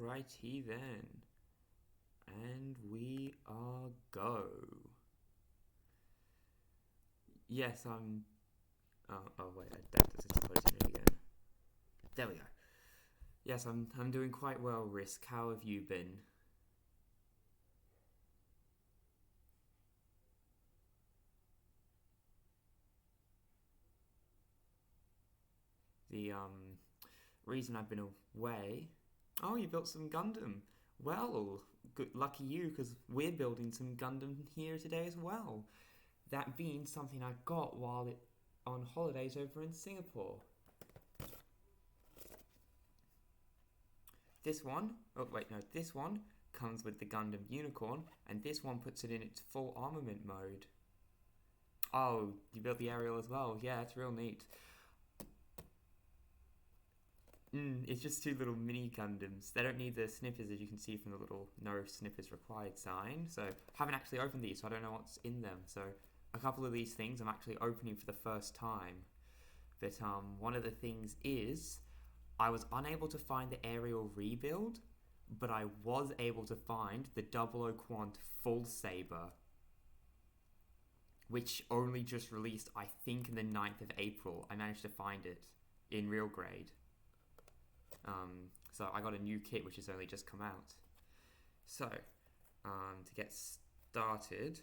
Alrighty then. And we are go. Yes, I'm... Oh wait, that doesn't closing it again. There we go. Yes, I'm doing quite well, Risk. How have you been? The reason I've been away... Oh, you built some Gundam. Well, good, lucky you, because we're building some Gundam here today as well. That being something I got while on holidays over in Singapore. This one, oh wait, no, this one comes with the Gundam Unicorn, and this one puts it in its full armament mode. Oh, you built the aerial as well. Yeah, it's real neat. It's just two little mini Gundams. They don't need the snippers, as you can see from the little no snippers required sign. So, haven't actually opened these, so I don't know what's in them. So, a couple of these things I'm actually opening for the first time. But one of the things is I was unable to find the aerial rebuild, but I was able to find the 00 Quant Full Saber, which only just released, I think, in the 9th of April. I managed to find it in real grade. So I got a new kit which has only just come out. So, to get started,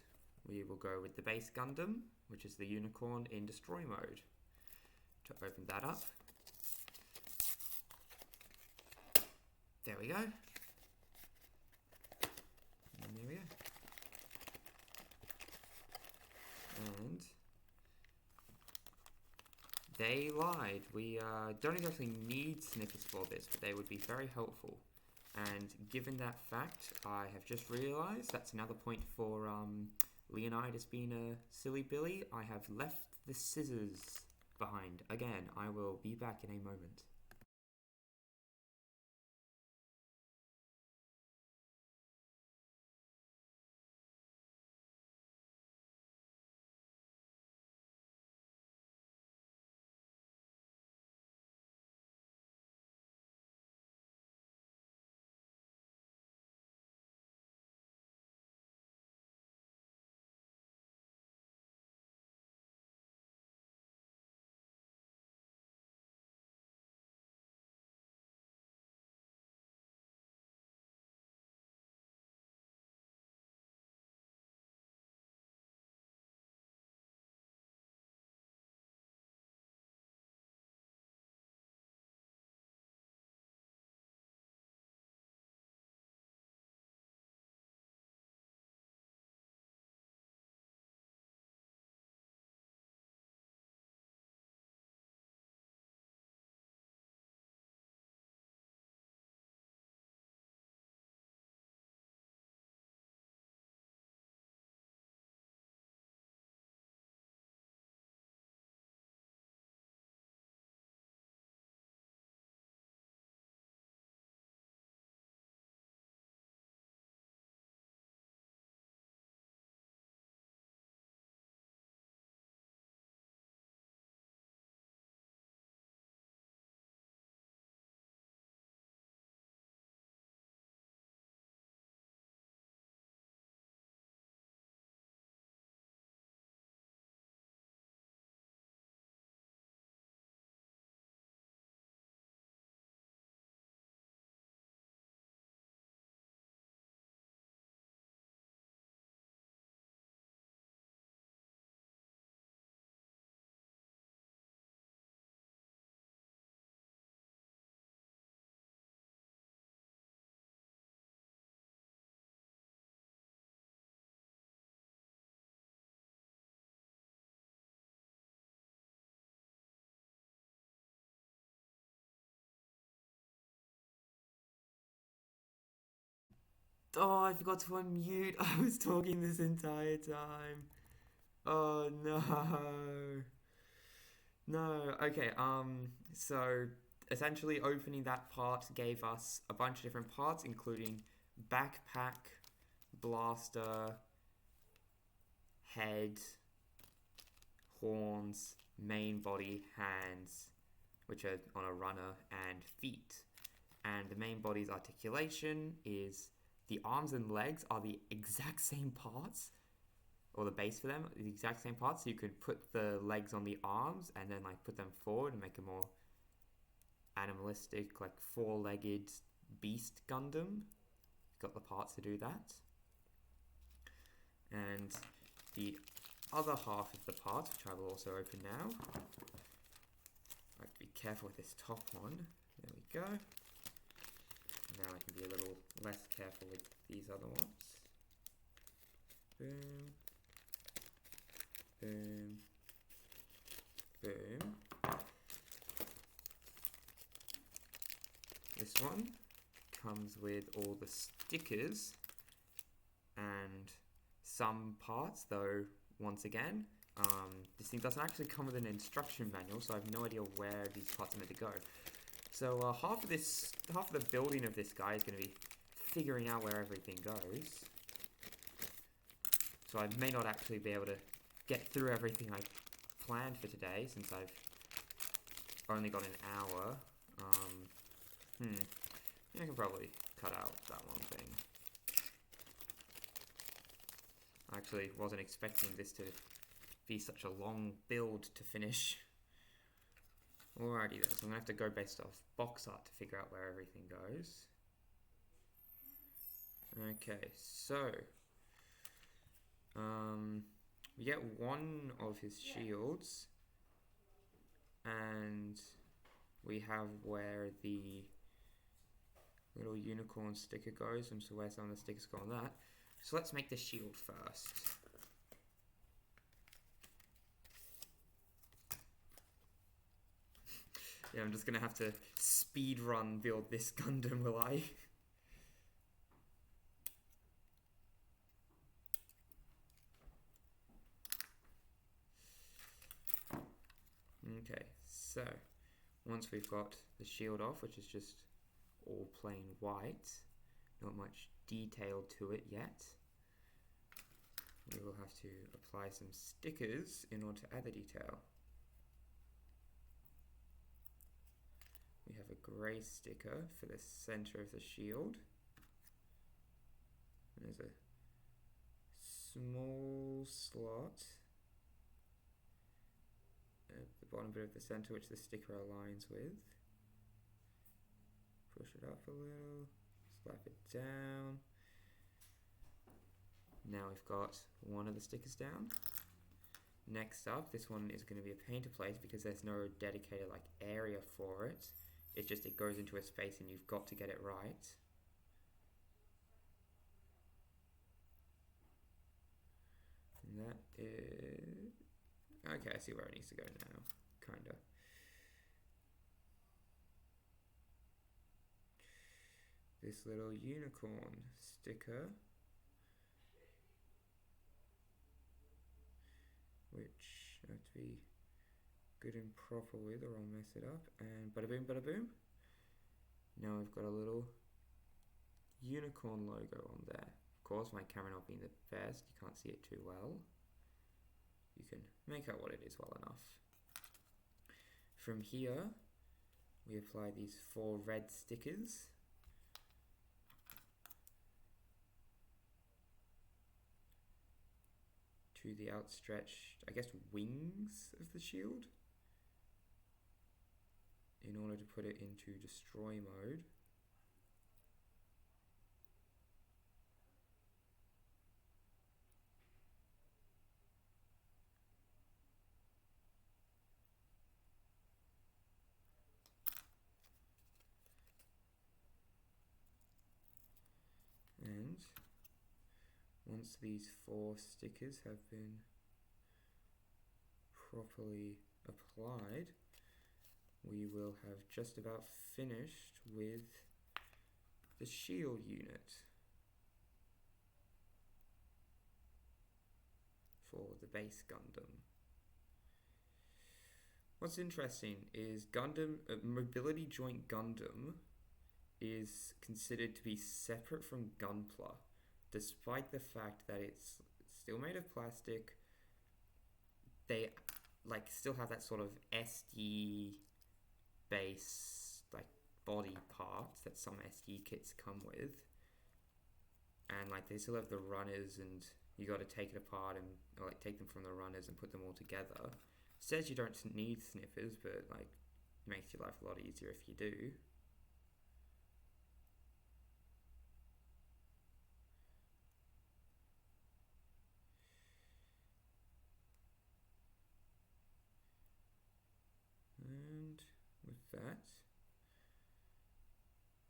we will go with the base Gundam, which is the Unicorn in Destroy mode. To open that up. There we go. And there we go. And they lied. We don't exactly need snippets for this, but they would be very helpful. And given that fact, I have just realised that's another point for Leonidas being a silly Billy. I have left the scissors behind. Again, I will be back in a moment. Oh, I forgot to unmute. I was talking this entire time. Oh no. No. Okay, so essentially opening that part gave us a bunch of different parts, including backpack, blaster, head, horns, main body, hands, which are on a runner, and feet. And the main body's articulation is the arms and legs are the exact same parts, or the base for them, the exact same parts. So you could put the legs on the arms and then like put them forward and make a more animalistic, like four-legged beast Gundam. Got the parts to do that. And the other half of the parts, which I will also open now. I have to be careful with this top one. There we go. Now I can be a little less careful with these other ones. Boom. Boom. Boom. This one comes with all the stickers and some parts, though once again, this thing doesn't actually come with an instruction manual, so I have no idea where these parts are meant to go. So half of the building of this guy is going to be figuring out where everything goes. So I may not actually be able to get through everything I planned for today, since I've only got an hour. I can probably cut out that one thing. I actually wasn't expecting this to be such a long build to finish. Alrighty then, so I'm going to have to go based off box art to figure out where everything goes. Okay, so we get one of his shields, and we have where the little unicorn sticker goes, and so where some of the stickers go on that. So let's make the shield first. Yeah, I'm just gonna have to speed run build this Gundam, will I? Okay, so once we've got the shield off, which is just all plain white, not much detail to it yet, we will have to apply some stickers in order to add the detail. We have a grey sticker for the center of the shield. And there's a small slot at the bottom bit of the center, which the sticker aligns with. Push it up a little, slap it down. Now we've got one of the stickers down. Next up, this one is going to be a paint to place because there's no dedicated like area for it. It's just it goes into a space and you've got to get it right. And that is... Okay, I see where it needs to go now, kinda. This little unicorn sticker, which I have to be good and proper with or I'll mess it up. And bada boom, bada boom. Now I've got a little unicorn logo on there. Of course, my camera not being the best, you can't see it too well. You can make out what it is well enough. From here, we apply these 4 red stickers. To the outstretched, I guess, wings of the shield, in order to put it into destroy mode. And once these 4 stickers have been properly applied, we will have just about finished with the shield unit for the base Gundam. What's interesting is Gundam, Mobility Joint Gundam is considered to be separate from Gunpla, despite the fact that it's still made of plastic. They like still have that sort of SD base, like body parts that some SD kits come with, and like they still have the runners, and you got to take it apart and or, like take them from the runners and put them all together. It says you don't need snippers, but like it makes your life a lot easier if you do. And with that,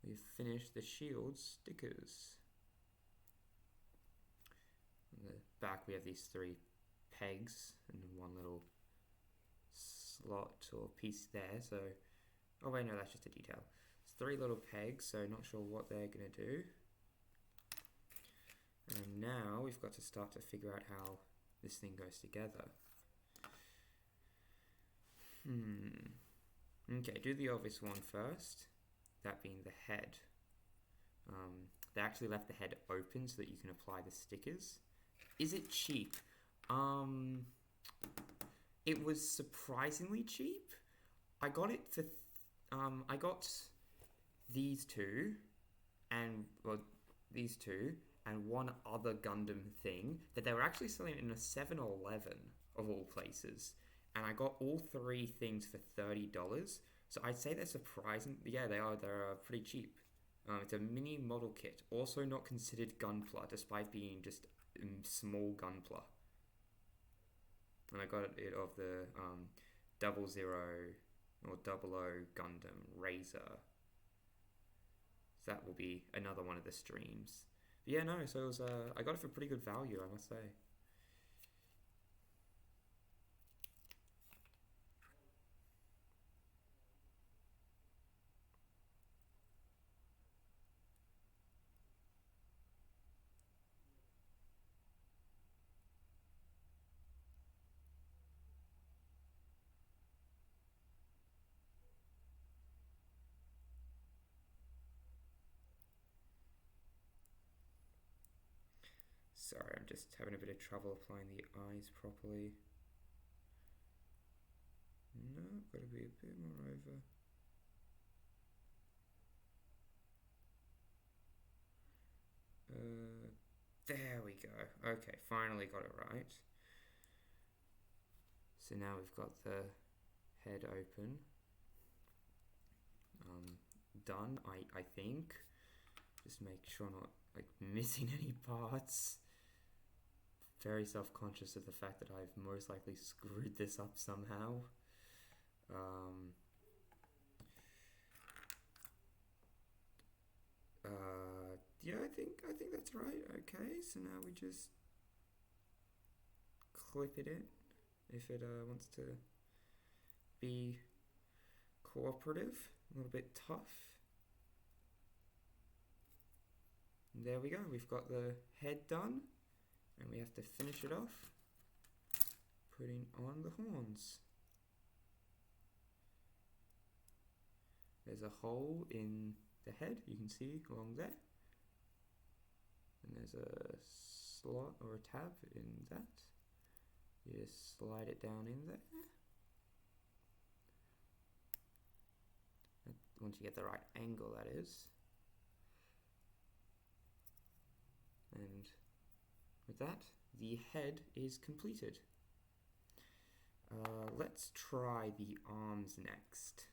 we've finished the shield stickers. On the back we have these 3 pegs and one little slot or piece there, so oh wait, no, that's just a detail. It's 3 little pegs, so not sure what they're gonna do. And now we've got to start to figure out how this thing goes together. Okay, do the obvious one first, that being the head. They actually left the head open so that you can apply the stickers. Is it cheap? It was surprisingly cheap. I got it for, I got these two, and one other Gundam thing that they were actually selling in a 7-Eleven of all places, and I got all 3 things for $30. So I'd say they're surprising. Yeah, they are. They're pretty cheap. It's a mini model kit, also not considered Gunpla, despite being just small Gunpla. And I got it of the 00 or 00 Gundam Razor. So that will be another one of the streams. But yeah, no, so it was, I got it for pretty good value, I must say. Sorry, I'm just having a bit of trouble applying the eyes properly. No, gotta be a bit more over. There we go. Okay, finally got it right. So now we've got the head open. Done, I think. Just make sure I'm not like missing any parts. Very self-conscious of the fact that I've most likely screwed this up somehow. Yeah, I think that's right. Okay, so now we just clip it in if it wants to be cooperative, a little bit tough. And there we go, we've got the head done, and we have to finish it off putting on the horns. There's a hole in the head, you can see along there, and there's a slot or a tab in that. You just slide it down in there. Once you get the right angle, that is. And with that, the head is completed. Let's try the arms next.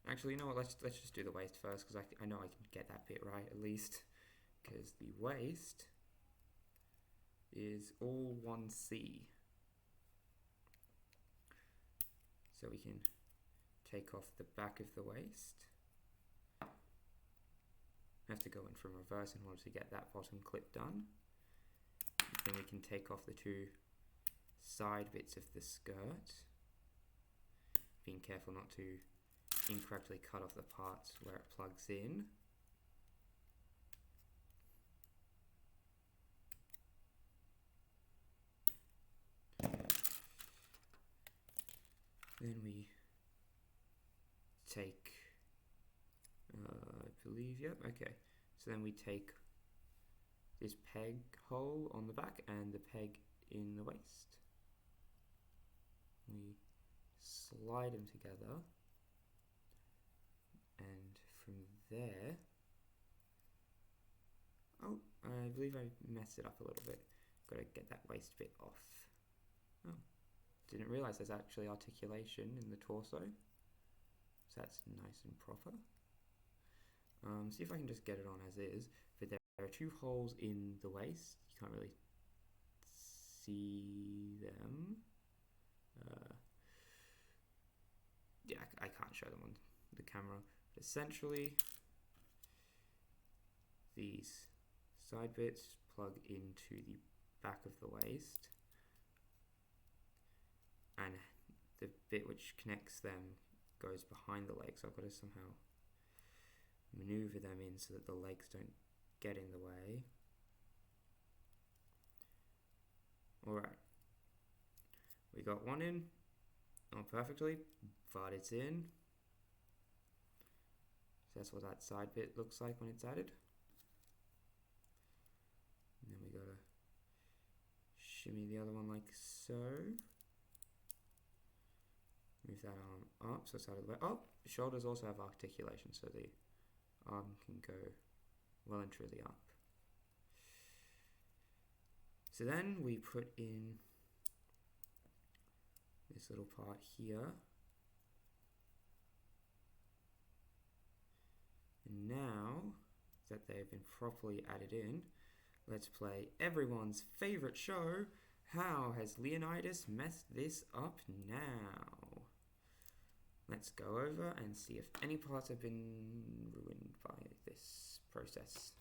Actually, you know what? Let's just do the waist first, because I know I can get that bit right at least. Because the waist is all 1C. So we can take off the back of the waist. I have to go in from reverse in order to get that bottom clip done. Then we can take off the 2 side bits of the skirt. Being careful not to incorrectly cut off the parts where it plugs in. Then we take, I believe, yep, okay. So then we take this peg hole on the back and the peg in the waist. We slide them together And from there, oh, I believe I messed it up a little bit. Got to get that waist bit off. Oh, didn't realize there's actually articulation in the torso. So that's nice and proper. See if I can just get it on as is. But there are two holes in the waist. You can't really see them. Yeah, I can't show them on the camera. But essentially, these side bits plug into the back of the waist, and the bit which connects them goes behind the legs. So I've got to somehow maneuver them in so that the legs don't get in the way. Alright, we got one in, not perfectly, but it's in. So that's what that side bit looks like when it's added. And then we gotta shimmy the other one like so. Move that arm up so it's out of the way. Oh, the shoulders also have articulation, so the arm can go well and truly up. So then we put in this little part here. And now that they've been properly added in, let's play everyone's favorite show. How has Leonidas messed this up now? Let's go over and see if any parts have been ruined by this process.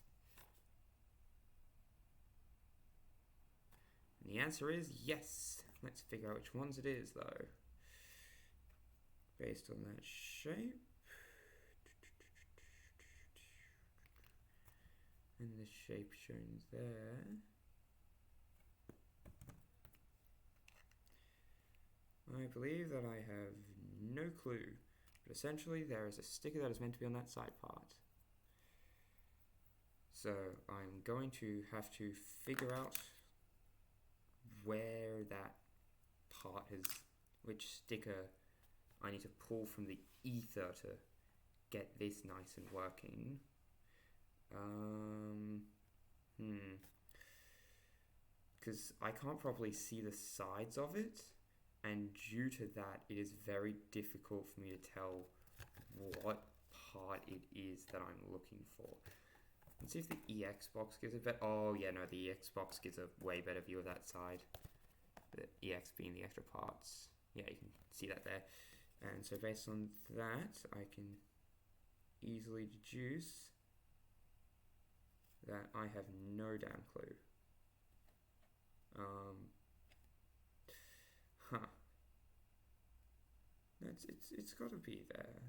And the answer is yes. Let's figure out which ones it is though. Based on that shape. And the shape shown there. I believe that I have no clue, but essentially there is a sticker that is meant to be on that side part. So I'm going to have to figure out where that part is, which sticker I need to pull from the ether to get this nice and working. Because I can't properly see the sides of it, and due to that it is very difficult for me to tell what part it is that I'm looking for. Let's see if the EX box gives a better... Oh yeah, no, the EX box gives a way better view of that side. The EX being the extra parts. Yeah, you can see that there. And so based on that, I can easily deduce that I have no damn clue. It's got to be there.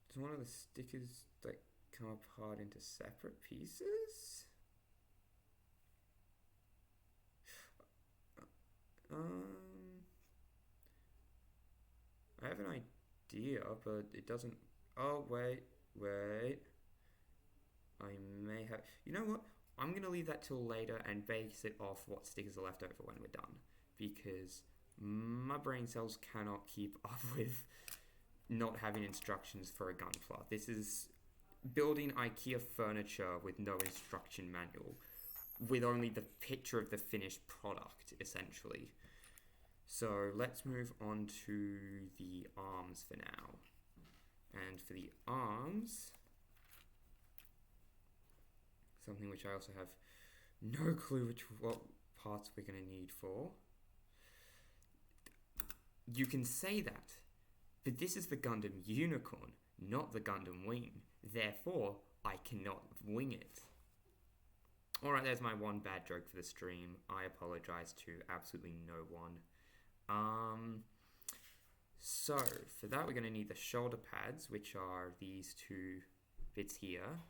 Does one of the stickers like come apart into separate pieces? I have an idea, but it doesn't. Oh wait. I may have. You know what? I'm gonna leave that till later and base it off what stickers are left over when we're done, because my brain cells cannot keep up with not having instructions for a gunpla. This is building IKEA furniture with no instruction manual, with only the picture of the finished product, essentially. So let's move on to the arms for now. And for the arms, something which I also have no clue what parts we're going to need for. You can say that, but this is the Gundam Unicorn, not the Gundam Wing. Therefore, I cannot wing it. Alright, there's my one bad joke for the stream. I apologize to absolutely no one. So, for that we're going to need the shoulder pads, which are these two bits here.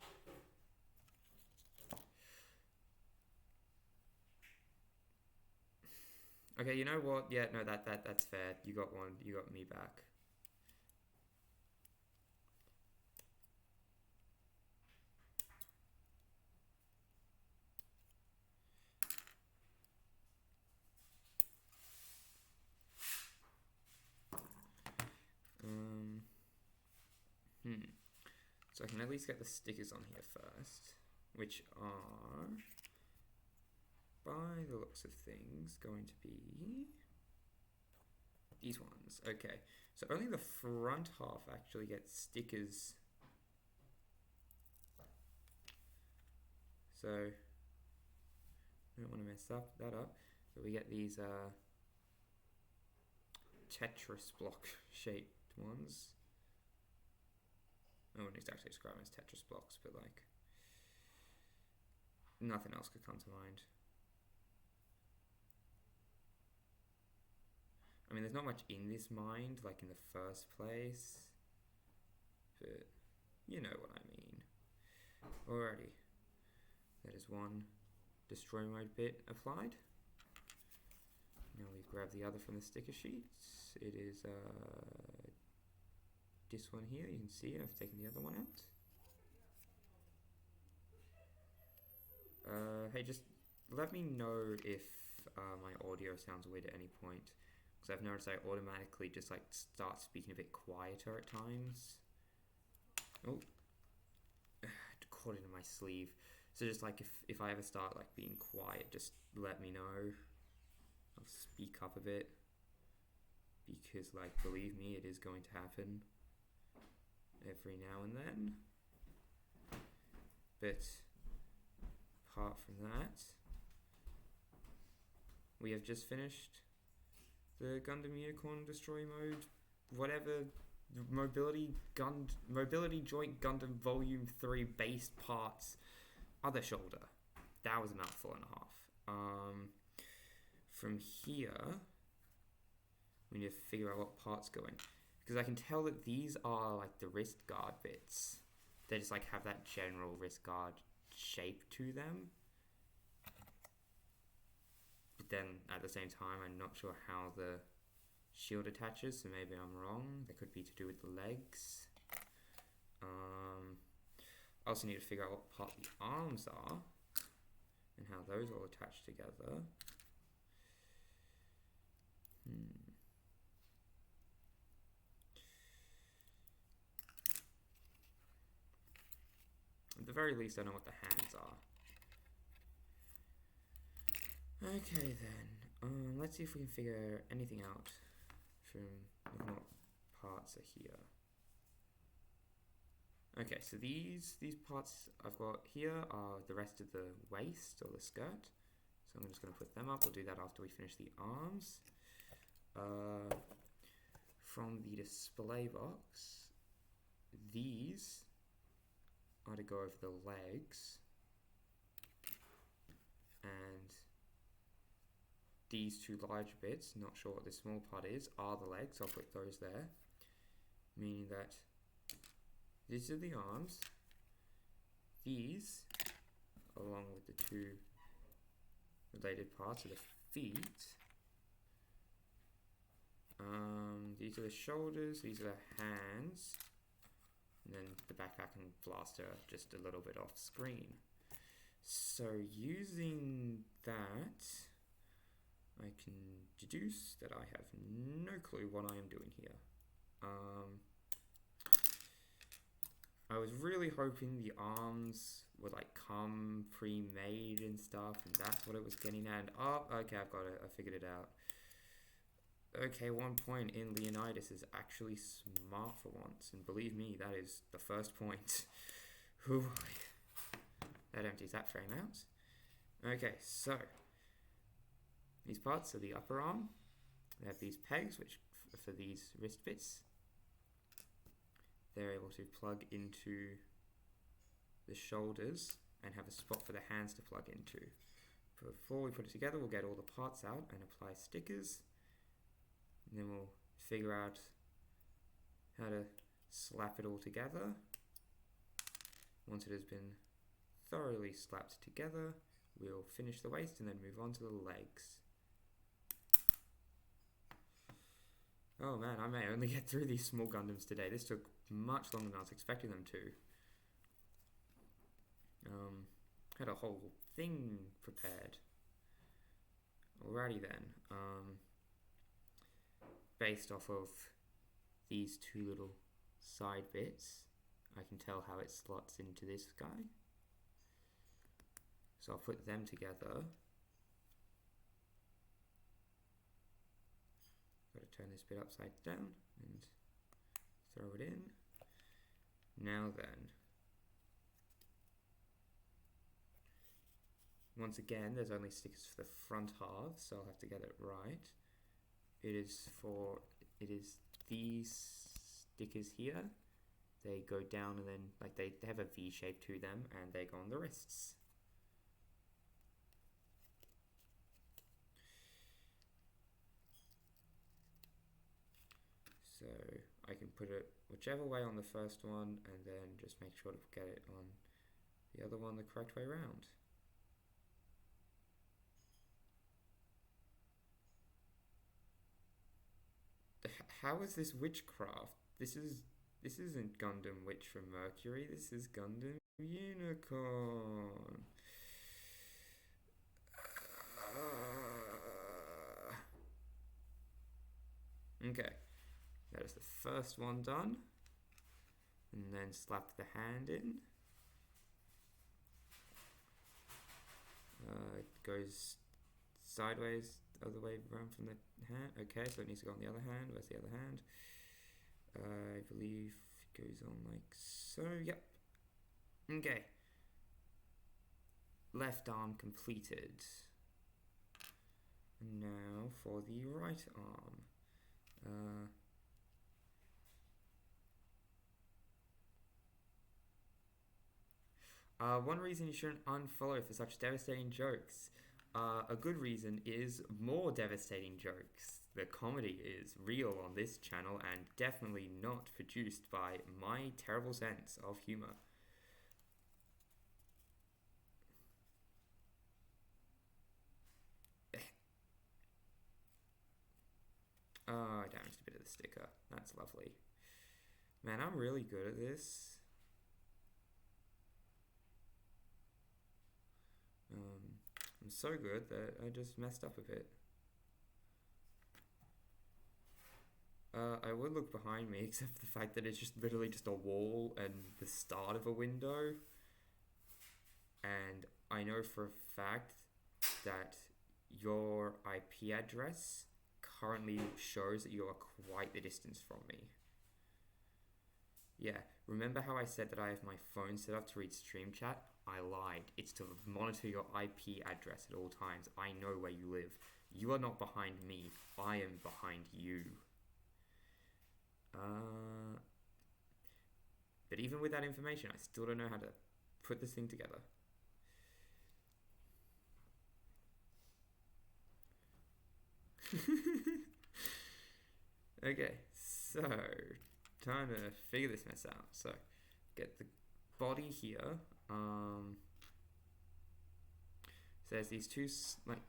Okay, you know what? Yeah, no, that's fair. You got one. You got me back. So I can at least get the stickers on here first, which are, by the looks of things, going to be these ones. Okay, so only the front half actually gets stickers. So I don't want to mess that up. So we get these Tetris block shaped ones. I wouldn't exactly describe them as Tetris blocks, but like nothing else could come to mind. I mean, there's not much in this mind, like in the first place, but you know what I mean. Alrighty, that is one destroy mode bit applied. Now we grab the other from the sticker sheets. It is this one here. You can see I've taken the other one out. Hey, just let me know if my audio sounds weird at any point, because I've noticed I automatically just like start speaking a bit quieter at times. Oh, caught it in my sleeve. So just like if I ever start like being quiet, just let me know. I'll speak up a bit, because like believe me, it is going to happen every now and then. But apart from that, we have just finished the Gundam Unicorn Destroy Mode, whatever, Mobility Joint Gundam Volume 3 base parts, other shoulder. That was a mouthful and a half. From here, we need to figure out what part's going, because I can tell that these are like the wrist guard bits. They just like have that general wrist guard shape to them. But then at the same time, I'm not sure how the shield attaches, so maybe I'm wrong. That could be to do with the legs. I also need to figure out what part the arms are and how those all attach together. At the very least, I know what the hands are. Okay then, let's see if we can figure anything out from what parts are here. Okay, so these parts I've got here are the rest of the waist or the skirt. So I'm just going to put them up. We'll do that after we finish the arms. From the display box, these are to go over the legs, and these two large bits, not sure what this small part is, are the legs. I'll put those there, meaning that these are the arms, these, along with the two related parts, are the feet. These are the shoulders, these are the hands, and then the backpack and blaster are just a little bit off screen. So using that, I can deduce that I have no clue what I am doing here. I was really hoping the arms would like come pre-made and stuff, and that's what it was getting at. Oh, okay, I've got it. I figured it out. Okay, one point in Leonidas is actually smart for once, and believe me, that is the first point. Whew. That empties that frame out. Okay, so these parts are the upper arm. They have these pegs, which for these wrist bits, they're able to plug into the shoulders and have a spot for the hands to plug into. Before we put it together, we'll get all the parts out and apply stickers. And then we'll figure out how to slap it all together. Once it has been thoroughly slapped together, we'll finish the waist and then move on to the legs. Oh man, I may only get through these small Gundams today. This took much longer than I was expecting them to. Had a whole thing prepared. Alrighty then. Based off of these two little side bits, I can tell how it slots into this guy. So I'll put them together. Got to turn this bit upside down and throw it in. Now then, once again, there's only stickers for the front half, so I'll have to get it right. It is these stickers here. They go down and then, like, they have a V shape to them, and they go on the wrists. So I can put it whichever way on the first one, and then just make sure to get it on the other one the correct way around. How is this witchcraft? This isn't Gundam Witch from Mercury. This is Gundam Unicorn. Okay, that is the first one done. And then slap the hand in. It goes sideways, the other way around from the hand. Okay, so it needs to go on the other hand. Where's the other hand? I believe it goes on like so. Yep. Okay. Left arm completed. And now for the right arm. One reason you shouldn't unfollow for such devastating jokes. A good reason is more devastating jokes. The comedy is real on this channel and definitely not produced by my terrible sense of humor. Oh, I damaged a bit of the sticker. That's lovely. Man, I'm really good at this. I'm so good that I just messed up a bit. I would look behind me, except for the fact that it's just literally just a wall and the start of a window. And I know for a fact that your IP address currently shows that you are quite the distance from me. Yeah, remember how I said that I have my phone set up to read stream chat? I lied. It's to monitor your IP address at all times. I know where you live. You are not behind me. I am behind you. But even with that information, I still don't know how to put this thing together. Okay, so time to figure this mess out. So get the body here. So there's these two, like,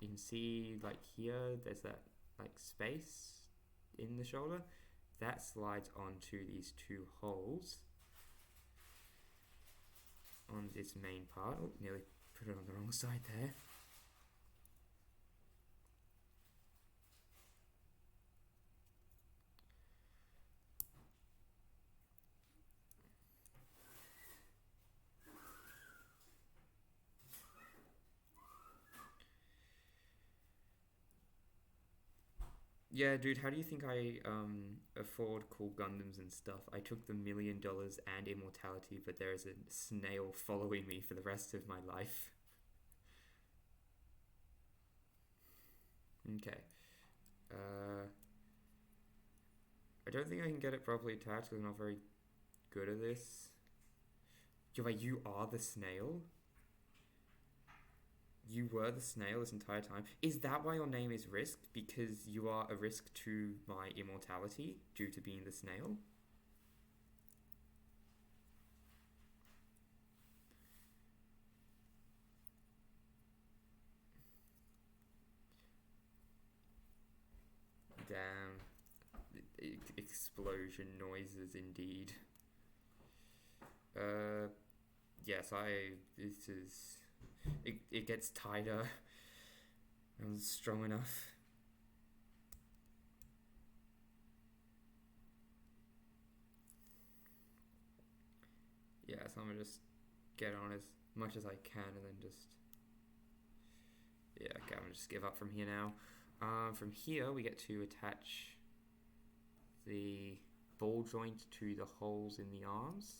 you can see, like, here, there's that, like, space in the shoulder. That slides onto these two holes on this main part. Oh, nearly put it on the wrong side there. Yeah, dude, how do you think I afford cool Gundams and stuff? I took the $1 million and immortality, but there is a snail following me for the rest of my life. Okay. I don't think I can get it properly attached because I'm not very good at this. Wait, you are the snail? You were the snail this entire time? Is that why your name is Risk? Because you are a risk to my immortality due to being the snail? Damn. Explosion noises indeed. Yes, this is... It gets tighter. I'm strong enough. yeah, so I'm gonna just get on as much as I can and then just, yeah, okay, I'm gonna just give up from here now. From here we get to attach the ball joint to the holes in the arms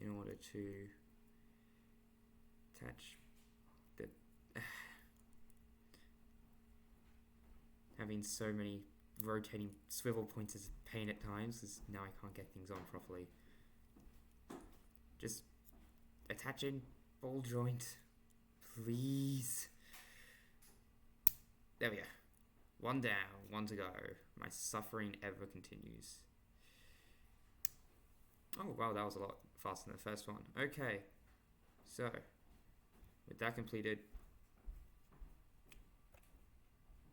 in order to attach the having so many rotating swivel points is a pain at times because now I can't get things on properly. Just attaching ball joint, please. There we go. One down, one to go. My suffering ever continues. Oh wow, that was a lot faster than the first one. Okay, so with that completed,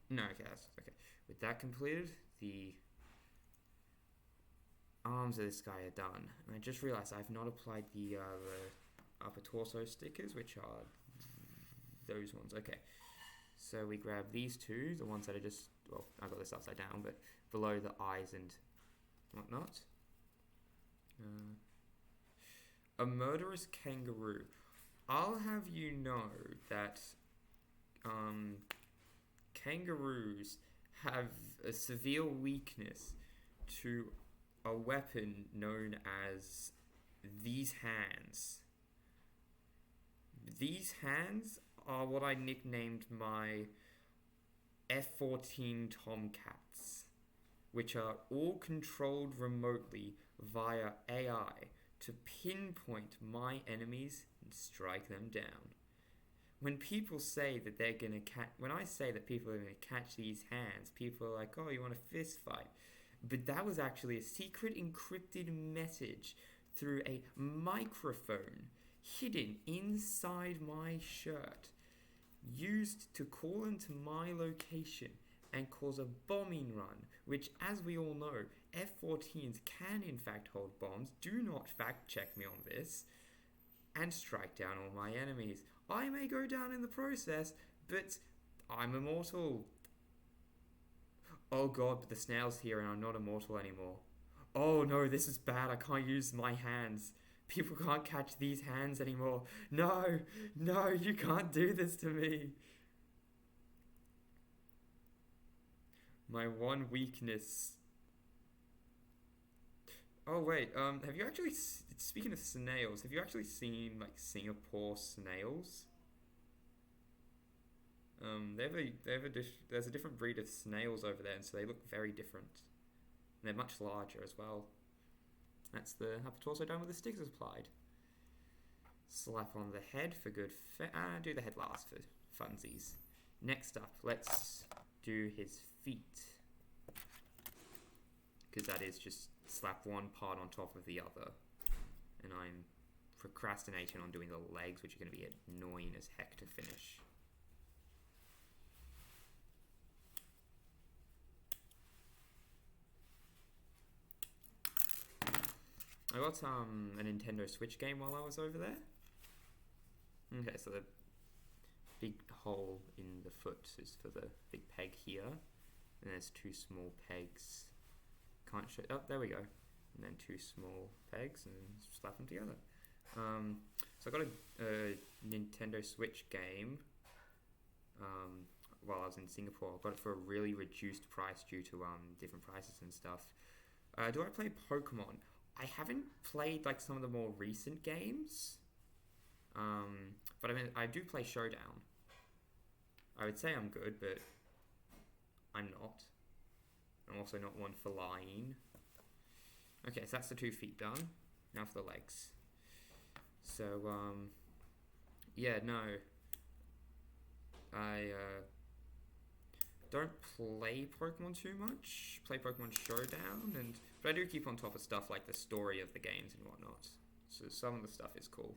no, okay, that's okay. With that completed, the arms of this guy are done. And I just realized I've not applied the upper torso stickers, which are those ones. Okay, so we grab these two, the ones that are just, well, I got this upside down, but below the eyes and whatnot. A murderous kangaroo. I'll have you know that kangaroos have a severe weakness to a weapon known as these hands. These hands are what I nicknamed my F-14 Tomcats, which are all controlled remotely via AI to pinpoint my enemies and strike them down. When people say that they're gonna when I say that people are gonna catch these hands, people are like, "Oh, you want a fist fight?" But that was actually a secret encrypted message through a microphone hidden inside my shirt, used to call into my location and cause a bombing run, which, as we all know, F-14s can in fact hold bombs. Do not fact check me on this. And strike down all my enemies. I may go down in the process, but I'm immortal. Oh god, but the snail's here and I'm not immortal anymore. Oh no, this is bad. I can't use my hands. People can't catch these hands anymore. No, no, you can't do this to me. My one weakness. Oh wait, have you actually, speaking of snails, have you actually seen like Singapore snails? There's a different breed of snails over there, and so they look very different. And they're much larger as well. That's the upper torso done with the stickers applied. Slap on the head for good. Do the head last for funsies. Next up, let's do his feet, because that is just slap one part on top of the other, and I'm procrastinating on doing the legs, which are going to be annoying as heck to finish. I got a Nintendo Switch game while I was over there. Okay, so the big hole in the foot is for the big peg here, and there's two small pegs. Can't show. Oh, there we go. And then two small pegs and slap them together. So I got a Nintendo Switch game while I was in Singapore. I got it for a really reduced price due to different prices and stuff. Do I play Pokemon? I haven't played like some of the more recent games, but I mean I do play Showdown. I would say I'm good, but I'm not. I'm also not one for lying. Okay, so that's the 2 feet done. Now for the legs. So, yeah, no. I don't play Pokemon too much. Play Pokemon Showdown, but I do keep on top of stuff like the story of the games and whatnot. So some of the stuff is cool.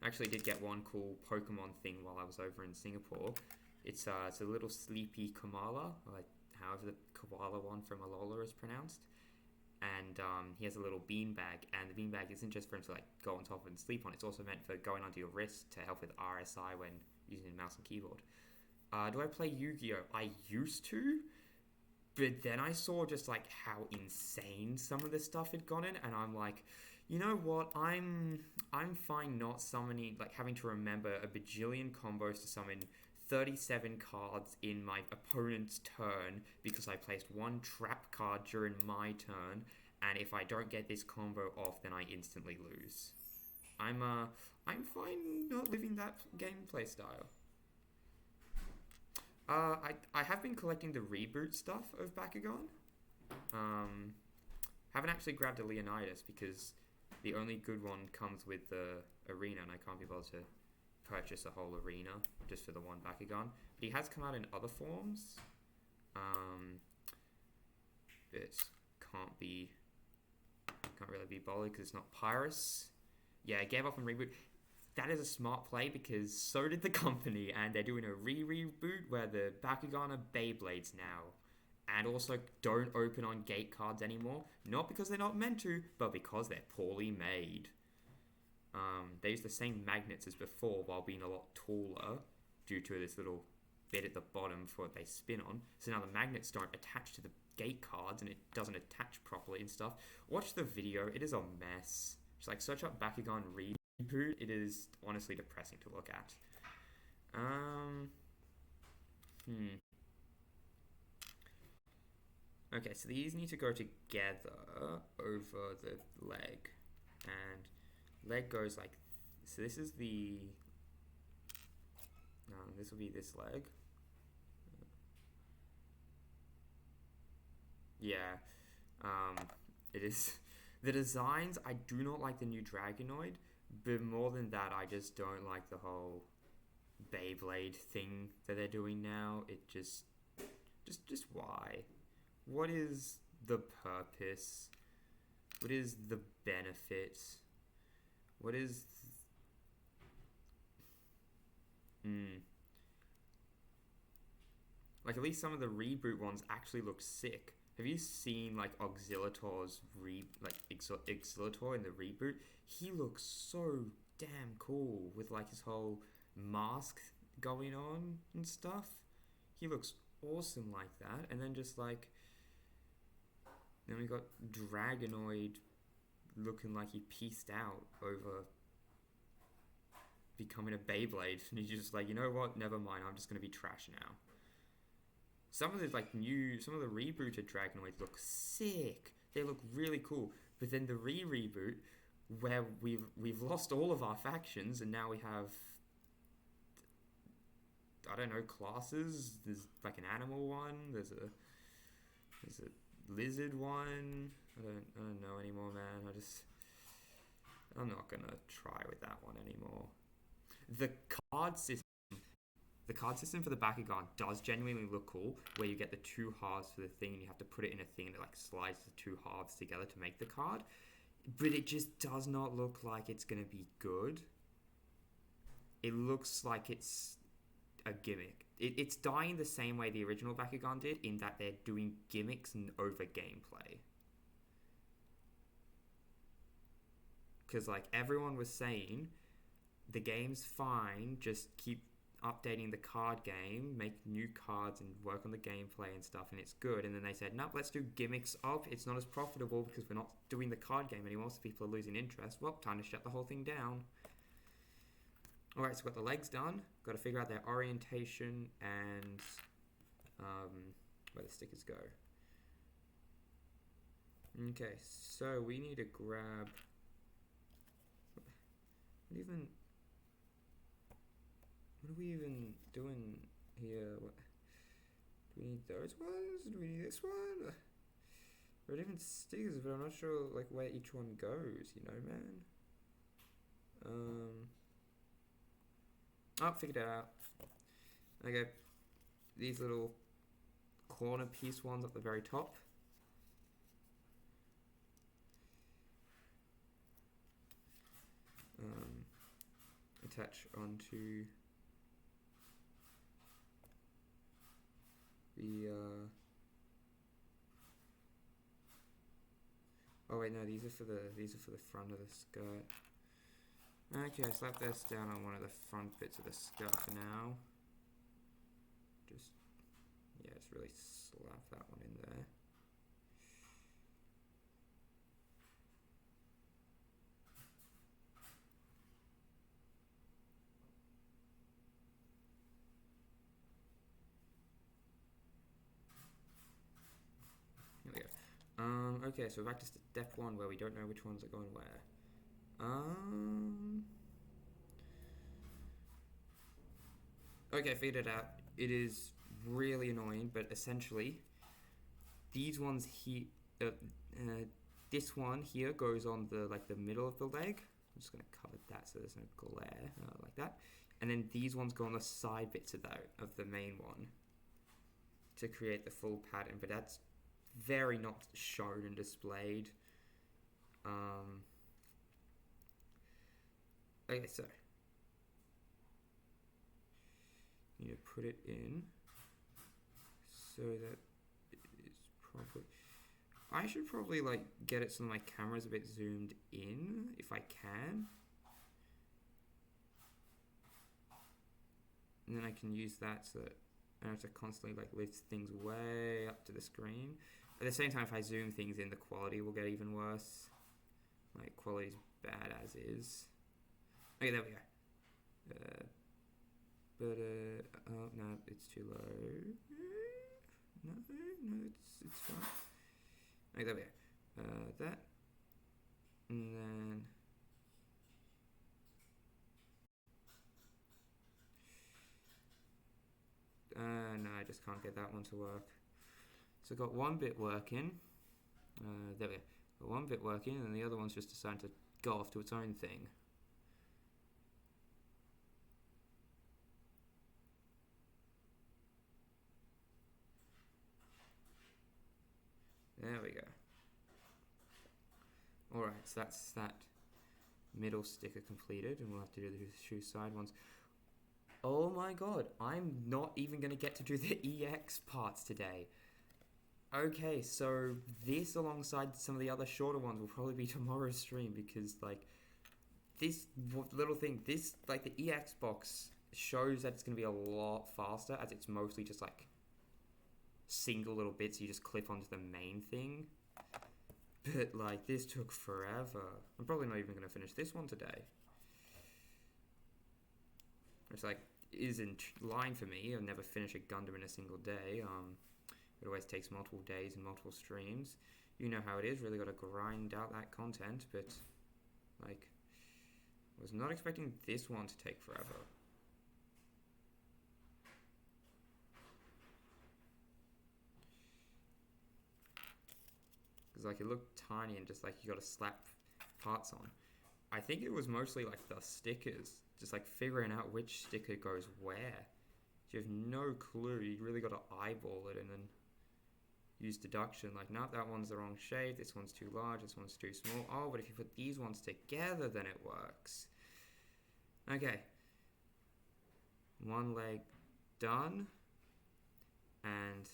I actually did get one cool Pokemon thing while I was over in Singapore. It's a little sleepy Kamala, like however the koala one from Alola is pronounced. And he has a little beanbag, and the beanbag isn't just for him to like go on top and sleep on, it's also meant for going onto your wrist to help with RSI when using mouse and keyboard. Do I play Yu-Gi-Oh? I used to, But then I saw just like how insane some of the stuff had gotten, and I'm like, you know what? I'm fine not summoning, like having to remember a bajillion combos to summon 37 cards in my opponent's turn because I placed one trap card during my turn, and if I don't get this combo off, then I instantly lose. I'm fine not living that gameplay style. I have been collecting the reboot stuff of Bakugan. Haven't actually grabbed a Leonidas because the only good one comes with the arena, and I can't be able to purchase a whole arena just for the one Bakugan. But he has come out in other forms. But can't really be bothered because it's not Pyrus. Yeah, I gave up on reboot. That is a smart play because so did the company, and they're doing a reboot where the Bakugan are Beyblades now. And also don't open on gate cards anymore. Not because they're not meant to, but because they're poorly made. They use the same magnets as before while being a lot taller due to this little bit at the bottom for what they spin on. So now the magnets don't attach to the gate cards and it doesn't attach properly and stuff. Watch the video, it is a mess. Just like search up Bakugan reboot, it is honestly depressing to look at. Okay, so these need to go together over the leg. And leg goes like, so this is the, this will be this leg. Yeah, it is. The designs, I do not like the new Dragonoid, but more than that, I just don't like the whole Beyblade thing that they're doing now. It just why? What is the purpose? What is the benefit? What is... Like, at least some of the reboot ones actually look sick. Have you seen, like, Auxiliator's Auxiliator in the reboot? He looks so damn cool with, like, his whole mask going on and stuff. He looks awesome like that. And then just, like... Then we got Dragonoid looking like he pieced out over becoming a Beyblade. And he's just like, you know what? Never mind. I'm just going to be trash now. Some of the some of the rebooted Dragonoids look sick. They look really cool. But then the reboot, where we've lost all of our factions, and now we have, I don't know, classes. There's like an animal one. There's a lizard one. I don't know anymore, man. I'm not gonna try with that one anymore. The card system for the Bakugan does genuinely look cool, where you get the two halves for the thing and you have to put it in a thing that like slides the two halves together to make the card. But it just does not look like it's going to be good. It looks like it's a gimmick. It's dying the same way the original Bakugan did, in that they're doing gimmicks and over gameplay. Because like everyone was saying, the game's fine, just keep updating the card game, make new cards and work on the gameplay and stuff, and it's good. And then they said, nope, let's do gimmicks up. It's not as profitable because we're not doing the card game anymore, so people are losing interest. Well, time to shut the whole thing down. Alright, so we've got the legs done. Got to figure out their orientation and where the stickers go. Okay, so we need to grab... What are we even doing here? Do we need those ones? Do we need this one? There are different stickers, but I'm not sure like where each one goes, you know, man. Oh, figured it out. Okay, these little corner piece ones at the very top. Attach onto the oh wait, no, these are for the front of the skirt. Okay, slap this down on one of the front bits of the skirt for now. Just Yeah, just really slap that one in there. There we go. Okay, so back to step 1 where we don't know which ones are going where. Okay, figured it out. It is really annoying, but essentially, these ones here, this one here goes on the middle of the leg. I'm just gonna cover that so there's no glare, like that. And then these ones go on the side bits of the main one to create the full pattern, but that's very not shown and displayed. Okay, so you need to put it in so that it is properly. I should probably like get it so my camera's a bit zoomed in if I can. And then I can use that so that I don't have to constantly like lift things way up to the screen. At the same time, if I zoom things in, the quality will get even worse. Like, quality's bad as is. Okay, there we go. Oh, no, it's too low. No, it's fine. Okay, there we go. That. And then... no, I just can't get that one to work. So I've got one bit working. There we go. Got one bit working, and the other one's just decided to go off to its own thing. There we go. Alright, so that's that middle sticker completed, and we'll have to do the two side ones. Oh my god, I'm not even going to get to do the EX parts today. Okay, so this alongside some of the other shorter ones will probably be tomorrow's stream, because like this little thing, this like the EX box shows that it's going to be a lot faster, as it's mostly just like single little bits you just clip onto the main thing. But like this took forever. I'm probably not even going to finish this one today. It's like isn't line for me. I'll never finish a Gundam in a single day. It always takes multiple days and multiple streams. You know how it is. Really got to grind out that content. But like, I was not expecting this one to take forever. Because like it looked tiny and just like you got to slap parts on. I think it was mostly like the stickers. Just like figuring out which sticker goes where. You have no clue. You really got to eyeball it and then use deduction. Like, no, that one's the wrong shape. This one's too large. This one's too small. Oh, but if you put these ones together, then it works. Okay. One leg done. And,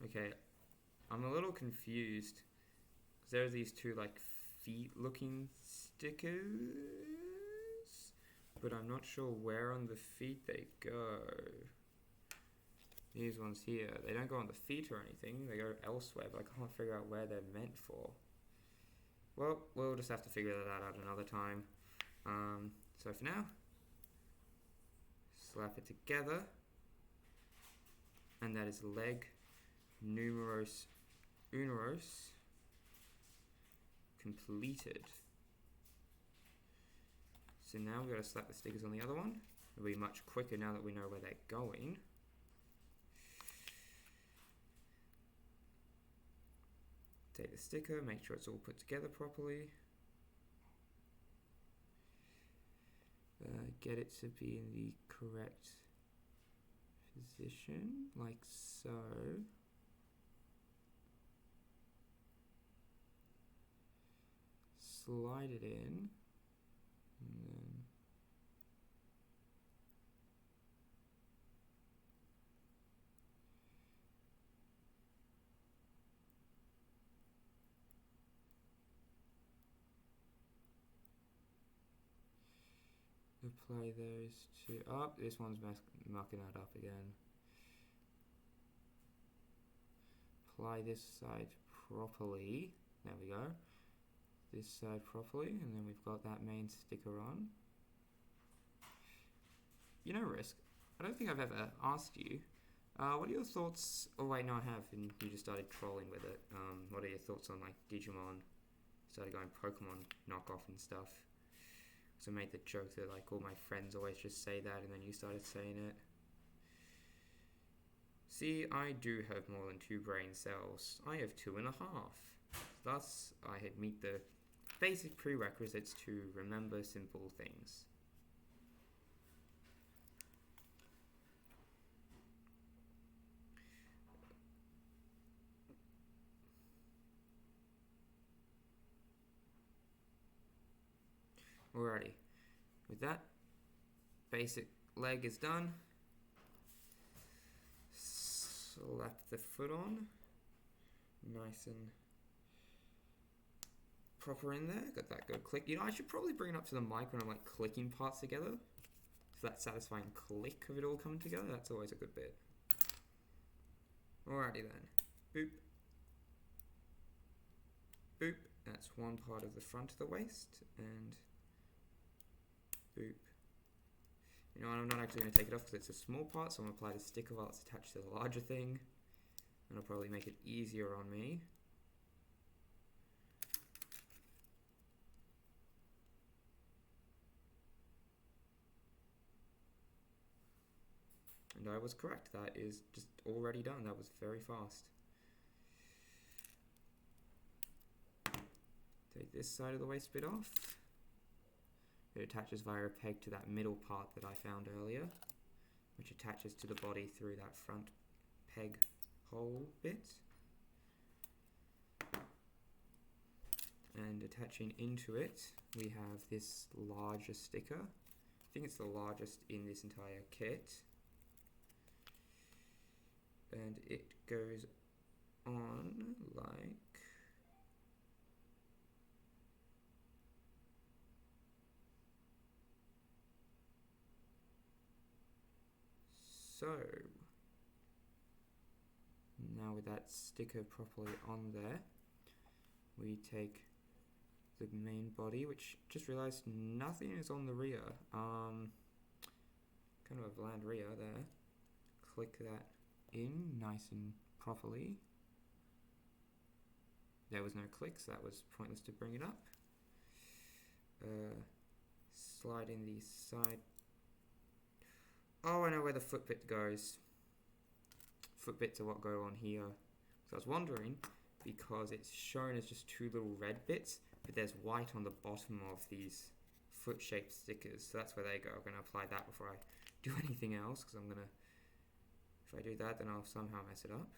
okay. I'm a little confused. Because there's these two, like, feet-looking stickers. But I'm not sure where on the feet they go. These ones here, they don't go on the feet or anything. They go elsewhere, but I can't figure out where they're meant for. Well, we'll just have to figure that out another time. So for now, slap it together. And that is leg numeros uneros completed. So now we've got to slap the stickers on the other one. It'll be much quicker now that we know where they're going. Take the sticker, make sure it's all put together properly. Get it to be in the correct position, like so. Slide it in. And then apply those two up. This one's mucking that up again. Apply this side properly. There we go. This side properly, and then we've got that main sticker on. You know, Risk, I don't think I've ever asked you, what are your thoughts? Oh wait, no, I have, and you just started trolling with it. What are your thoughts on like Digimon? Started going Pokemon knockoff and stuff. So I made the joke that like all my friends always just say that, and then you started saying it. See, I do have more than 2 brain cells. I have 2.5. Thus, I had meet the basic prerequisites to remember simple things. Alrighty, with that, basic leg is done. Slap the foot on, nice and proper in there. Got that good click. You know, I should probably bring it up to the mic when I'm like clicking parts together. So that satisfying click of it all coming together, that's always a good bit. Alrighty then, boop, boop. That's one part of the front of the waist, and boop. You know what, I'm not actually going to take it off because it's a small part, so I'm going to apply the sticker while it's attached to the larger thing. And it'll probably make it easier on me. And I was correct, that is just already done, that was very fast. Take this side of the waist bit off. It attaches via a peg to that middle part that I found earlier, which attaches to the body through that front peg hole bit. And attaching into it, we have this larger sticker. I think it's the largest in this entire kit. And it goes on like so. Now with that sticker properly on there, we take the main body, which just realized nothing is on the rear. Kind of a bland rear there. Click that in nice and properly. There was no click, so that was pointless to bring it up. Slide in the side. Oh, I know where the foot bit goes. Foot bits are what go on here. So I was wondering, because it's shown as just 2 little red bits, but there's white on the bottom of these foot-shaped stickers. So that's where they go. I'm going to apply that before I do anything else, because I'm going to, if I do that, then I'll somehow mess it up.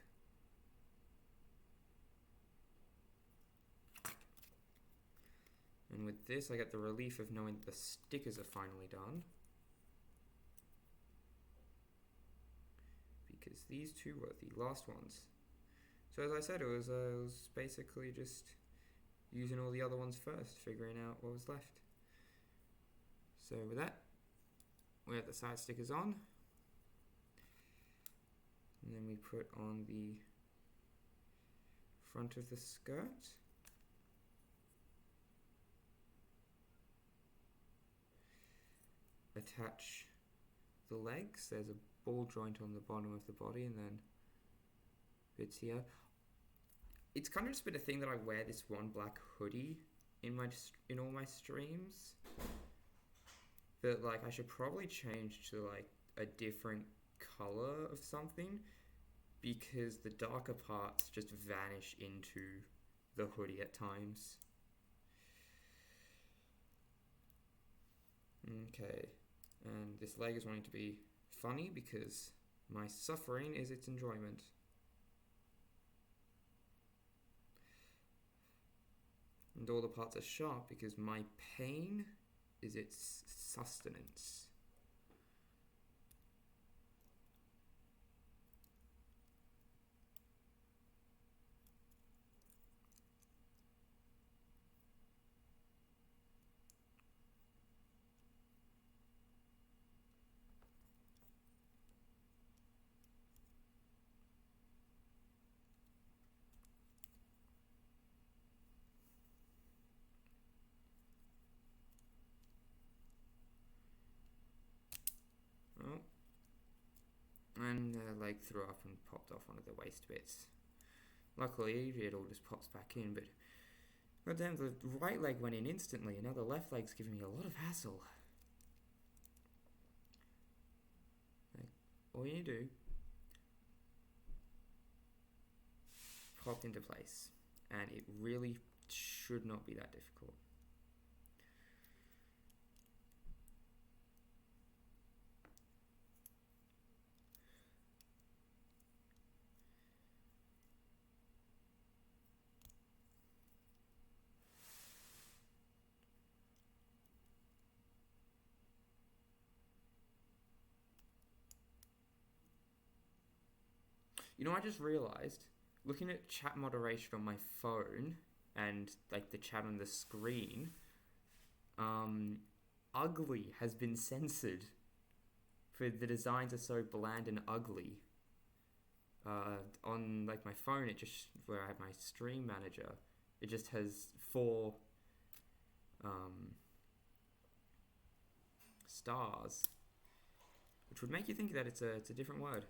And with this, I get the relief of knowing that the stickers are finally done. Because these 2 were the last ones. So as I said, it was basically just using all the other ones first, figuring out what was left. So with that, we have the side stickers on. And then we put on the front of the skirt. Attach the legs. There's a ball joint on the bottom of the body, and then bits here. It's kind of just been a thing that I wear this one black hoodie in all my streams, but like I should probably change to like a different color of something, because the darker parts just vanish into the hoodie at times. Okay, and this leg is wanting to be funny because my suffering is its enjoyment. And all the parts are sharp because my pain is its sustenance. And their leg threw up and popped off one of the waist bits. Luckily, it all just pops back in, but goddamn, the right leg went in instantly, and now the left leg's giving me a lot of hassle. Like, all you do, popped into place, and it really should not be that difficult. You know, I just realised, looking at chat moderation on my phone and like the chat on the screen, ugly has been censored. For the designs are so bland and ugly. On like my phone, it just where I have my stream manager, it just has 4 stars, which would make you think that it's a different word.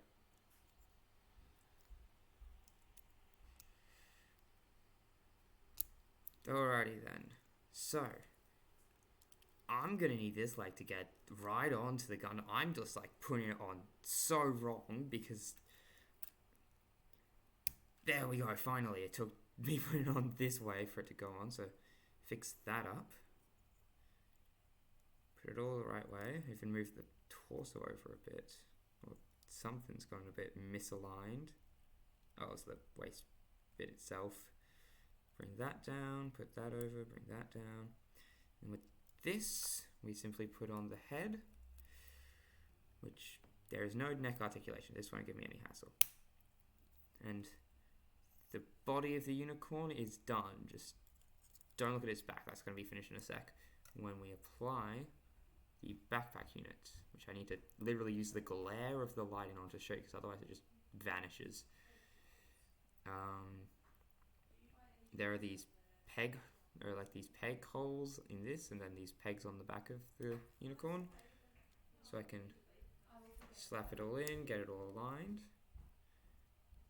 Alrighty then. So, I'm gonna need this leg to get right onto the gun. I'm just like putting it on so wrong because... There we go, finally. It took me putting it on this way for it to go on, so fix that up. Put it all the right way. Even move the torso over a bit. Or something's gone a bit misaligned. Oh, it's the waist bit itself. Bring that down, put that over, bring that down. And with this, we simply put on the head, which there is no neck articulation. This won't give me any hassle. And the body of the unicorn is done. Just don't look at its back. That's going to be finished in a sec. When we apply the backpack unit, which I need to literally use the glare of the lighting on to show you, because otherwise it just vanishes. There are these peg holes in this, and then these pegs on the back of the unicorn. So I can slap it all in, get it all aligned.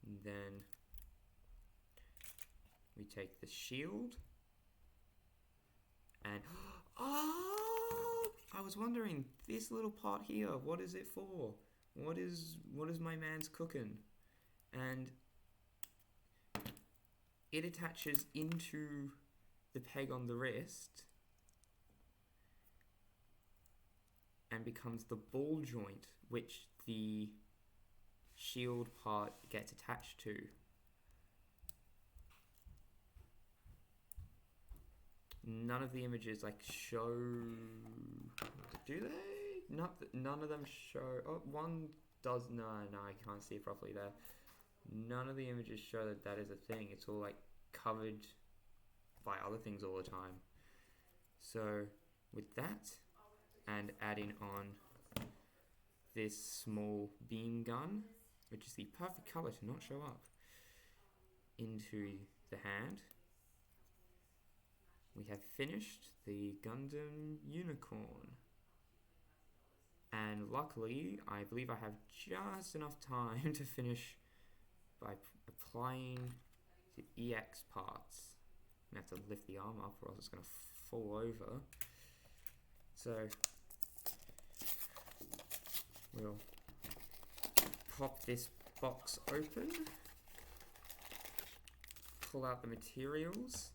And then we take the shield and... Oh! I was wondering, this little part here, what is it for? What is my man's cooking? And it attaches into the peg on the wrist and becomes the ball joint which the shield part gets attached to. None of the images like show... Do they? None of them show... Oh, one does... No, I can't see it properly there. None of the images show that that is a thing. It's all like covered by other things all the time. So with that and adding on this small beam gun, which is the perfect color to not show up, into the hand, we have finished the Gundam unicorn. And luckily, I believe I have just enough time to finish by applying the EX parts. I'm going to have to lift the arm up or else it's going to fall over. So we'll pop this box open, pull out the materials,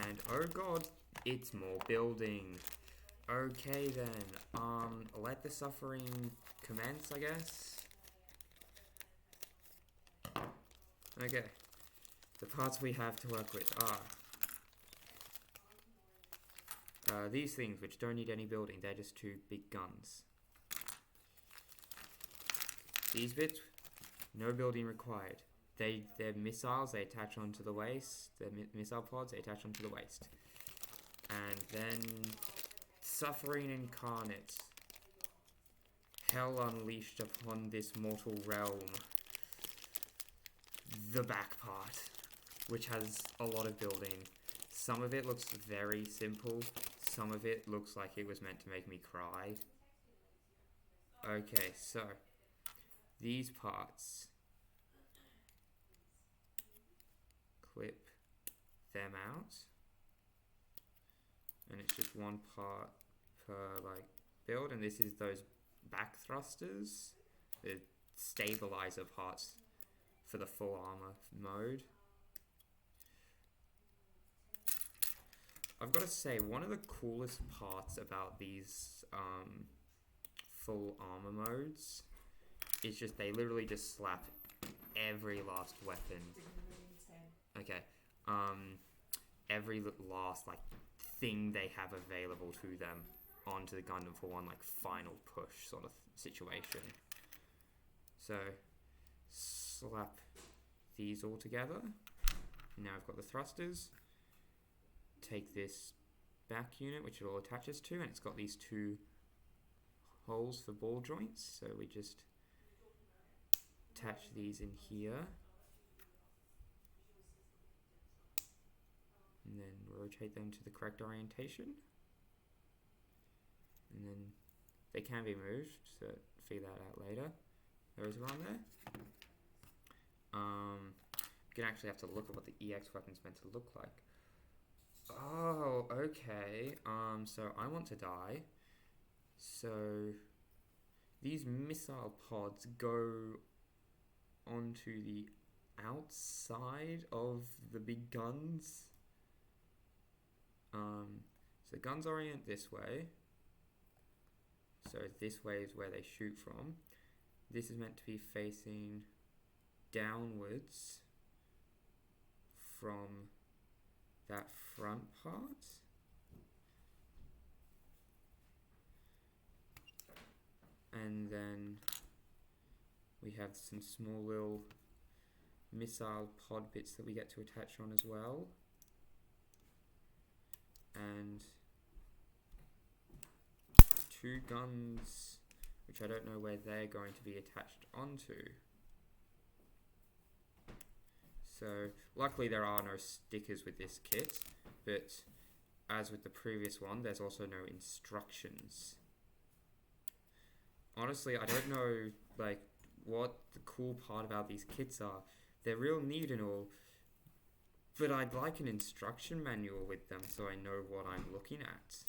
and oh god, it's more building. Okay then, let the suffering commence, I guess. Okay, the parts we have to work with are these things, which don't need any building. They're just 2 big guns. These bits, no building required. They're missiles, they attach onto the waist. They're missile pods, they attach onto the waist. And then suffering incarnate. Hell unleashed upon this mortal realm. The back part, which has a lot of building. Some of it looks very simple. Some of it looks like it was meant to make me cry. Okay, so these parts, clip them out, and it's just one part per like build, and this is those back thrusters, the stabilizer parts for the full armor mode. I've got to say, one of the coolest parts about these full armor modes is just they literally just slap every last weapon. Okay. Every last like thing they have available to them onto the Gundam for one like final push sort of situation. So slap these all together. Now I've got the thrusters. Take this back unit, which it all attaches to, and it's got these two holes for ball joints, so we just attach these in here and then rotate them to the correct orientation, and then they can be moved, so figure that out later. Those are on there. You can actually have to look at what the EX weapon's meant to look like. Oh, okay. So I want to die. So these missile pods go onto the outside of the big guns. So guns orient this way. So this way is where they shoot from. This is meant to be facing downwards from that front part. And then we have some small little missile pod bits that we get to attach on as well. And two guns, which I don't know where they're going to be attached onto. So luckily there are no stickers with this kit, but as with the previous one, there's also no instructions. Honestly, I don't know like what the cool part about these kits are. They're real neat and all, but I'd like an instruction manual with them so I know what I'm looking at.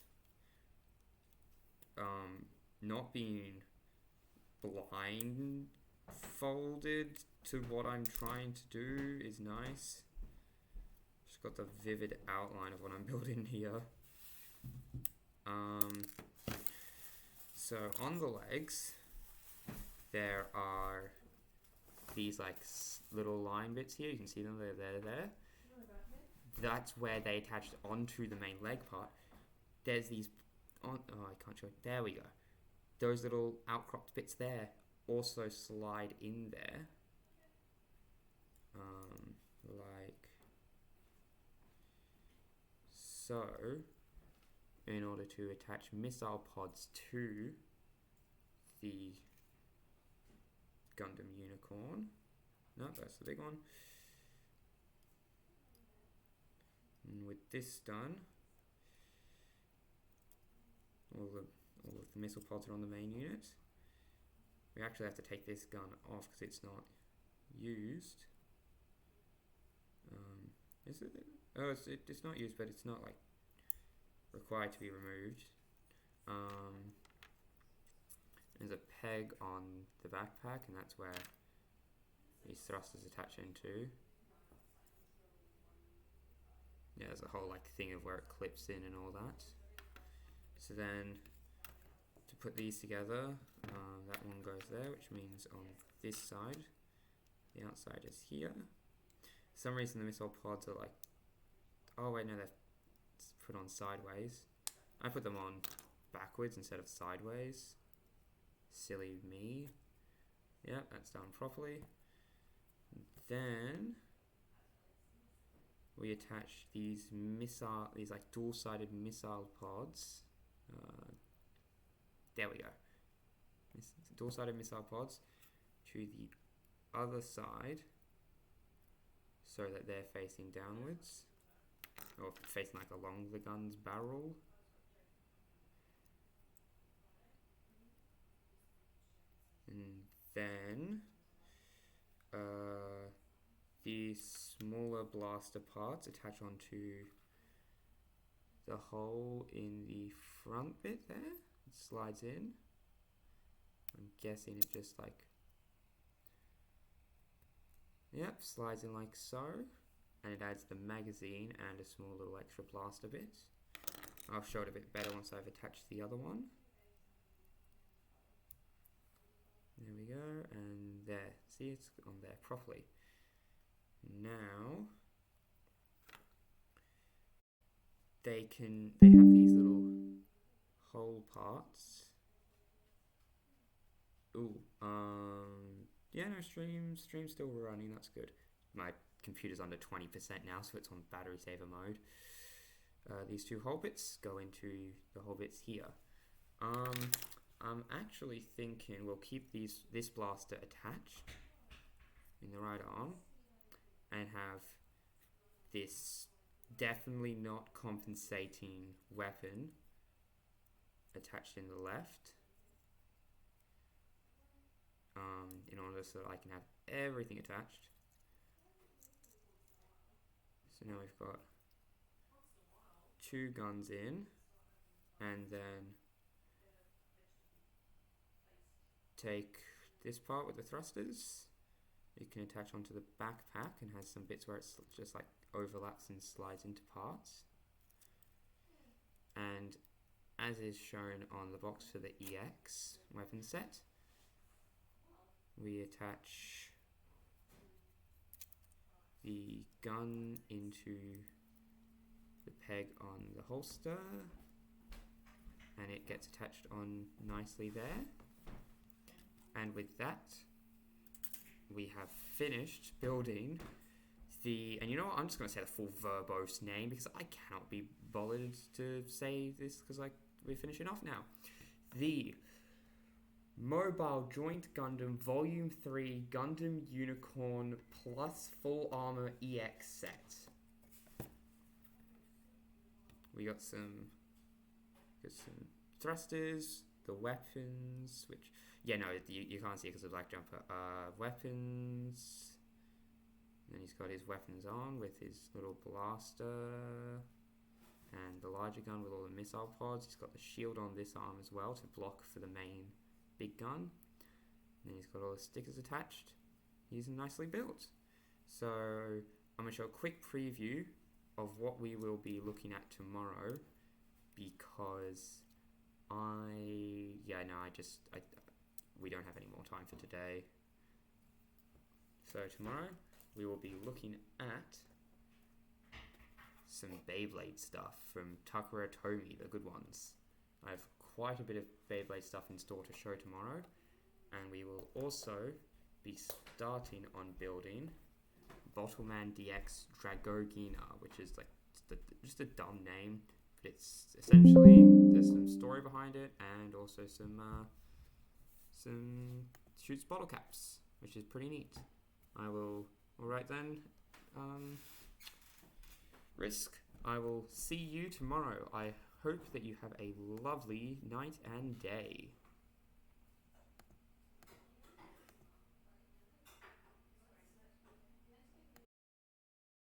Not being blindfolded to what I'm trying to do is nice. Just got the vivid outline of what I'm building here. So on the legs, there are these like little line bits here. You can see them, they're there. That's where they attached onto the main leg part. There's these, I can't show it. There we go. Those little outcropped bits there also slide in there. Like so, in order to attach missile pods to the Gundam Unicorn. No, that's the big one. And with this done, all of the missile pods are on the main unit. We actually have to take this gun off because it's not used. Is it? Oh, it's not used, but it's not like required to be removed. There's a peg on the backpack, and that's where these thrusters attach into. Yeah, there's a whole like thing of where it clips in and all that. So then, to put these together, that one goes there, which means on this side, the outside is here. For some reason the missile pods are like, oh wait, no, they're put on sideways. I put them on backwards instead of sideways. Silly me. Yep, that's done properly. Then we attach these like dual-sided missile pods. There we go. Dual-sided missile pods to the other side, so that they're facing downwards, or facing like along the gun's barrel. And then the smaller blaster parts attach onto the hole in the front bit there. It slides in. I'm guessing it just like, yep, slides in like so. And it adds the magazine and a small little extra blaster bit. I'll show it a bit better once I've attached the other one. There we go, and there. See, it's on there properly. Now, they have these little hole parts. Ooh, yeah, no, stream's still running, that's good. My computer's under 20% now, so it's on battery saver mode. These two hole bits go into the hole bits here. I'm actually thinking we'll keep this blaster attached in the right arm and have this definitely not compensating weapon attached in the left, in order so that I can have everything attached. So now we've got two guns in, and then take this part with the thrusters. You can attach onto the backpack and has some bits where it's just like overlaps and slides into parts. And as is shown on the box for the EX weapon set, we attach the gun into the peg on the holster, and it gets attached on nicely there. And with that, we have finished building and you know what, I'm just going to say the full verbose name because I cannot be bothered to say this because we're finishing off now. The Mobile Joint Gundam Volume 3 Gundam Unicorn Plus Full Armor EX set. We got some thrusters, the weapons, which, yeah, no, you can't see it because of the black jumper. Weapons. And he's got his weapons on with his little blaster and the larger gun with all the missile pods. He's got the shield on this arm as well to block for the main big gun. And then he's got all the stickers attached. He's nicely built. So I'm going to show a quick preview of what we will be looking at tomorrow because we don't have any more time for today. So tomorrow we will be looking at some Beyblade stuff from Takara Tomy, the good ones. I have quite a bit of Beyblade stuff in store to show tomorrow, and we will also be starting on building Bottleman DX Dragogina, which is like just a dumb name, but it's essentially there's some story behind it and also some shoots bottle caps, which is pretty neat. Alright then, Risk, I will see you tomorrow. I hope that you have a lovely night and day.